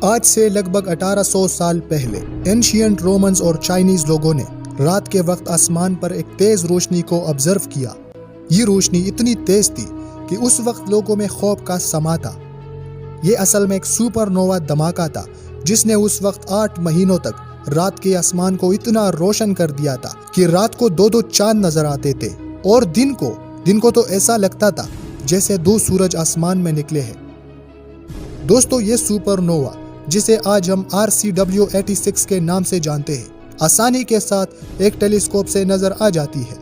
آج سے لگ بھگ 1800 سال پہلے اینشینٹ رومنز اور چائنیز لوگوں نے رات کے وقت آسمان پر ایک تیز روشنی کو آبزرو کیا۔ یہ روشنی اتنی تیز تھی کہ اس وقت لوگوں میں خوف کا سما تھا۔ یہ اصل میں ایک سپر نووا دھماکہ تھا جس نے اس وقت 8 مہینوں تک رات کے آسمان کو اتنا روشن کر دیا تھا کہ رات کو 2 چاند نظر آتے تھے اور دن کو تو ایسا لگتا تھا جیسے 2 سورج آسمان میں نکلے ہیں۔ دوستو، یہ سپر نووا جسے آج ہم RCW86 کے نام سے جانتے ہیں، آسانی کے ساتھ ایک ٹیلیسکوپ سے نظر آ جاتی ہے۔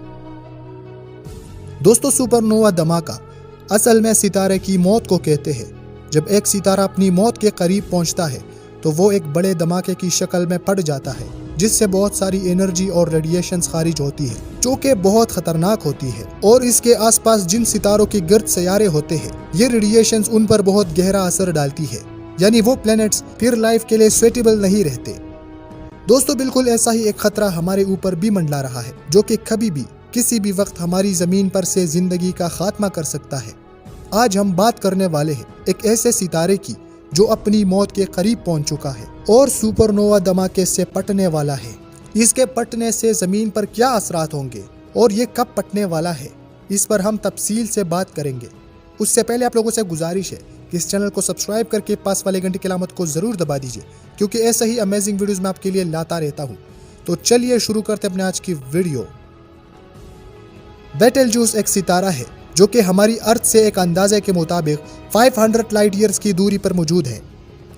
دوستو، سپر نووا دھماکہ اصل میں ستارے کی موت کو کہتے ہیں۔ جب ایک ستارہ اپنی موت کے قریب پہنچتا ہے تو وہ ایک بڑے دھماکے کی شکل میں پڑ جاتا ہے، جس سے بہت ساری انرجی اور ریڈیشنز خارج ہوتی ہے جو کہ بہت خطرناک ہوتی ہے، اور اس کے آس پاس جن ستاروں کے گرد سیارے ہوتے ہیں، یہ ریڈیشنز ان پر بہت گہرا اثر ڈالتی ہے، یعنی وہ پلینٹس پھر لائف کے لیے سویٹیبل نہیں رہتے۔ دوستو، بالکل ایسا ہی ایک خطرہ ہمارے اوپر بھی منڈلا رہا ہے جو کہ کبھی بھی کسی بھی وقت ہماری زمین پر سے زندگی کا خاتمہ کر سکتا ہے۔ آج ہم بات کرنے والے ہیں ایک ایسے ستارے کی جو اپنی موت کے قریب پہنچ چکا ہے اور سپر نووا دھماکے سے پٹنے والا ہے۔ اس کے پٹنے سے زمین پر کیا اثرات ہوں گے اور یہ کب پٹنے والا ہے، اس پر ہم تفصیل سے بات کریں گے۔ اس سے پہلے آپ لوگوں سے گزارش ہے کہ اس چینل کو سبسکرائب کر کے پاس والے گھنٹی کی علامت کو ضرور دبا دیجیے، کیونکہ ایسے ہی امیزنگ ویڈیوز میں آپ کے لیے لاتا رہتا ہوں۔ تو چلیے شروع کرتے اپنے آج کی ویڈیو۔ بیٹل جوس ایک ستارہ ہے جو کہ ہماری ارتھ سے ایک اندازے کے مطابق 500 لائٹ ایئرز کی دوری پر موجود ہے۔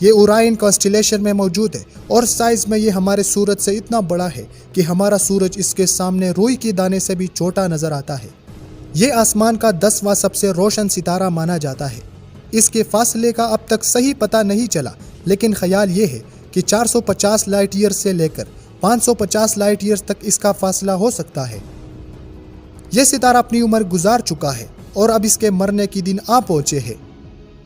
یہ اورائن کانسٹیلیشن میں موجود ہے اور سائز میں یہ ہمارے سورج سے اتنا بڑا ہے کہ ہمارا سورج اس کے سامنے روئی کے دانے سے بھی چھوٹا نظر آتا ہے۔ یہ آسمان کا 10واں سب سے روشن ستارہ مانا جاتا ہے۔ اس کے فاصلے کا اب تک صحیح پتہ نہیں چلا، لیکن خیال یہ ہے کہ 450 لائٹ ایئرز سے لے کر 550 لائٹ ایئرز تک اس کا فاصلہ ہو سکتا ہے۔ یہ ستارہ اپنی عمر گزار چکا ہے اور اب اس کے مرنے کی دن آ پہنچے ہیں۔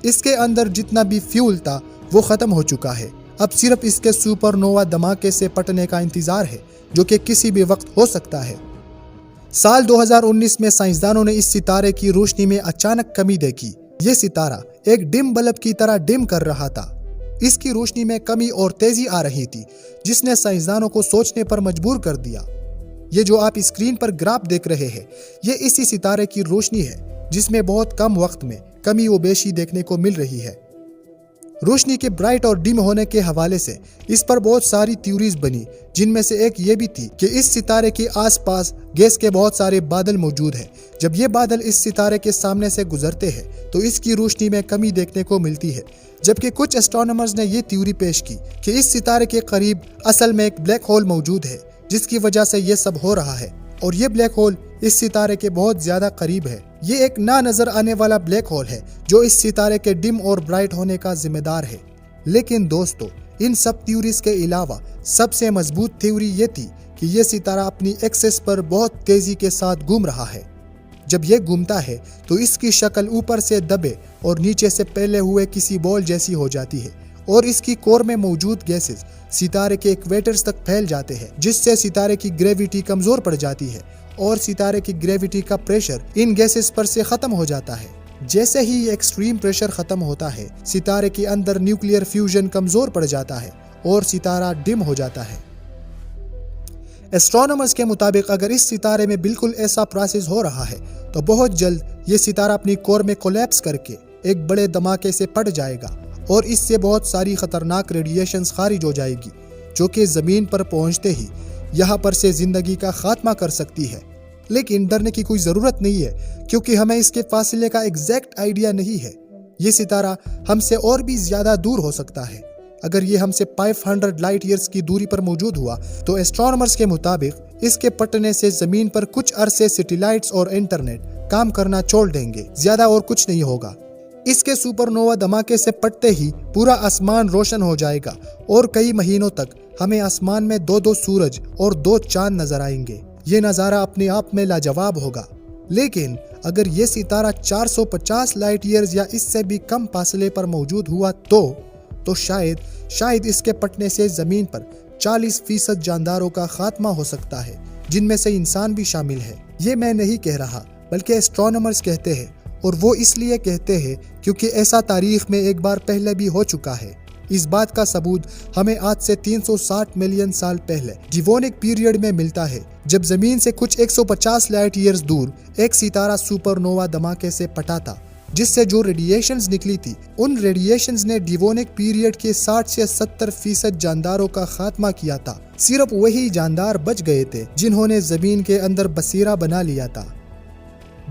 اس کے اندر جتنا بھی فیول تھا وہ ختم ہو چکا ہے۔ اب صرف اس کے سپر نووا دھماکے سے پٹنے کا انتظار ہے جو کہ کسی بھی وقت ہو سکتا ہے۔ سال 2019 میں سائنسدانوں نے اس ستارے کی روشنی میں اچانک کمی دیکھی۔ یہ ستارہ ایک ڈم بلب کی طرح ڈم کر رہا تھا۔ اس کی روشنی میں کمی اور تیزی آ رہی تھی جس نے سائنسدانوں کو سوچنے پر مجبور کر دیا۔ یہ جو آپ اسکرین پر گراف دیکھ رہے ہیں، یہ اسی ستارے کی روشنی ہے جس میں بہت کم وقت میں کمی و بیشی دیکھنے کو مل رہی ہے۔ روشنی کے برائٹ اور ڈم ہونے کے حوالے سے اس پر بہت ساری تھیوریز بنی، جن میں سے ایک یہ بھی تھی کہ اس ستارے کے آس پاس گیس کے بہت سارے بادل موجود ہیں۔ جب یہ بادل اس ستارے کے سامنے سے گزرتے ہیں تو اس کی روشنی میں کمی دیکھنے کو ملتی ہے، جبکہ کچھ اسٹرونامرز نے یہ تھیوری پیش کی کہ اس ستارے کے قریب اصل میں ایک بلیک ہول موجود ہے جس کی وجہ سے یہ سب ہو رہا ہے، اور یہ بلیک ہول اس ستارے کے بہت زیادہ قریب ہے۔ یہ ایک نہ نظر آنے والا بلیک ہول ہے جو اس ستارے کے ڈم اور برائٹ ہونے کا ذمہ دار ہے۔ لیکن دوستو، ان سب تھیوریز کے علاوہ سب سے مضبوط تھیوری یہ تھی کہ یہ ستارہ اپنی ایکسس پر بہت تیزی کے ساتھ گھوم رہا ہے۔ جب یہ گھومتا ہے تو اس کی شکل اوپر سے دبے اور نیچے سے پھیلے ہوئے کسی بال جیسی ہو جاتی ہے، اور اس کی کور میں موجود گیسز ستارے کے ایکویٹرز تک پھیل جاتے ہیں، جس سے ستارے کی گریویٹی کمزور پڑ جاتی ہے اور ستارے کی گریویٹی کا پریشر ان گیسز پر سے ختم ہو جاتا ہے۔ جیسے ہی یہ ایکسٹریم پریشر ختم ہوتا ہے، ستارے کے اندر نیوکلیئر فیوژن کمزور پڑ جاتا ہے اور ستارہ ڈم ہو جاتا ہے۔ ایسٹرونامرز کے مطابق اگر اس ستارے میں بالکل ایسا پروسیس ہو رہا ہے تو بہت جلد یہ ستارہ اپنی کور میں کولیپس کر کے ایک بڑے دھماکے سے پھٹ جائے گا، اور اس سے بہت ساری خطرناک ریڈیشنز خارج ہو جائے گی جو کہ زمین پر پہنچتے ہی یہاں پر سے زندگی کا خاتمہ کر سکتی ہے۔ لیکن ڈرنے کی کوئی ضرورت نہیں ہے، کیونکہ ہمیں اس کے فاصلے کا ایگزیکٹ آئیڈیا نہیں ہے۔ یہ ستارہ ہم سے اور بھی زیادہ دور ہو سکتا ہے۔ اگر یہ ہم سے 500 لائٹ ایئرز کی دوری پر موجود ہوا تو ایسٹرونامرز کے مطابق اس کے پٹنے سے زمین پر کچھ عرصے سیٹلائٹس اور انٹرنیٹ کام کرنا چھوڑ دیں گے، زیادہ اور کچھ نہیں ہوگا۔ اس کے سپر نووا دھماکے سے پٹتے ہی پورا آسمان روشن ہو جائے گا اور کئی مہینوں تک ہمیں آسمان میں 2 سورج اور 2 چاند نظر آئیں گے۔ یہ نظارہ اپنے آپ میں لاجواب ہوگا۔ لیکن اگر یہ ستارہ 450 لائٹ ایئرز یا اس سے بھی کم فاصلے پر موجود ہوا تو شاید اس کے پٹنے سے زمین پر 40% جانداروں کا خاتمہ ہو سکتا ہے، جن میں سے انسان بھی شامل ہے۔ یہ میں نہیں کہہ رہا، بلکہ ایسٹرونامرز کہتے ہیں، اور وہ اس لیے کہتے ہیں کیونکہ ایسا تاریخ میں ایک بار پہلے بھی ہو چکا ہے۔ اس بات کا ثبوت ہمیں آج سے 360 ملین سال پہلے ڈیوونک پیریڈ میں ملتا ہے، جب زمین سے کچھ 150 لائٹ ایئرز دور ایک ستارہ سپر نووا دھماکے سے پھٹا تھا، جس سے جو ریڈیشنز نکلی تھی ان ریڈیشنز نے ڈیوونک پیریڈ کے 60 سے 70% جانداروں کا خاتمہ کیا تھا۔ صرف وہی جاندار بچ گئے تھے جنہوں نے زمین کے اندر بسیرا بنا لیا تھا۔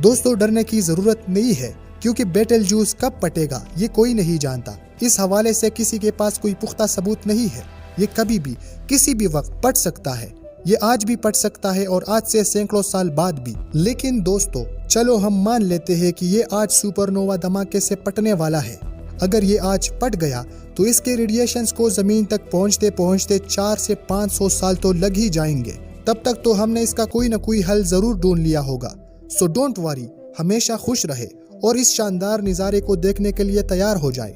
دوستو، ڈرنے کی ضرورت نہیں ہے، کیونکہ بیٹل جوس کب پٹے گا یہ کوئی نہیں جانتا۔ اس حوالے سے کسی کے پاس کوئی پختہ ثبوت نہیں ہے۔ یہ کبھی بھی کسی بھی وقت پٹ سکتا ہے، یہ آج بھی پٹ سکتا ہے اور آج سے سینکڑوں سال بعد بھی۔ لیکن دوستو، چلو ہم مان لیتے ہیں کہ یہ آج سپر نووا دھماکے سے پٹنے والا ہے۔ اگر یہ آج پٹ گیا تو اس کے ریڈیشنز کو زمین تک پہنچتے پہنچتے 400 سے 500 سال تو لگ ہی جائیں گے۔ تب تک تو ہم نے اس کا کوئی نہ کوئی حل ضرور ڈھونڈ لیا ہوگا۔ سو ڈونٹ وری، ہمیشہ خوش رہے اور اس شاندار نظارے کو دیکھنے کے لیے تیار ہو جائے۔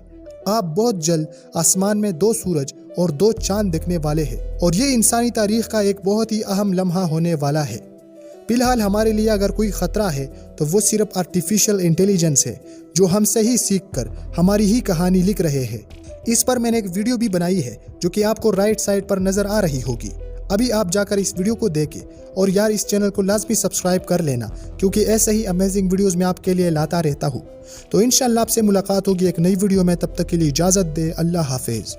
آپ بہت جلد آسمان میں 2 سورج اور 2 چاند دیکھنے والے ہیں، اور یہ انسانی تاریخ کا ایک بہت ہی اہم لمحہ ہونے والا ہے۔ فی الحال ہمارے لیے اگر کوئی خطرہ ہے تو وہ صرف آرٹیفیشل انٹیلیجنس ہے، جو ہم سے ہی سیکھ کر ہماری ہی کہانی لکھ رہے ہیں۔ اس پر میں نے ایک ویڈیو بھی بنائی ہے جو کہ آپ کو رائٹ سائڈ پر نظر آ رہی ہوگی۔ ابھی آپ جا کر اس ویڈیو کو دیکھیں، اور یار اس چینل کو لازمی سبسکرائب کر لینا، کیونکہ ایسے ہی امیزنگ ویڈیوز میں آپ کے لیے لاتا رہتا ہوں۔ تو انشاءاللہ آپ سے ملاقات ہوگی ایک نئی ویڈیو میں، تب تک کے لیے اجازت دے، اللہ حافظ۔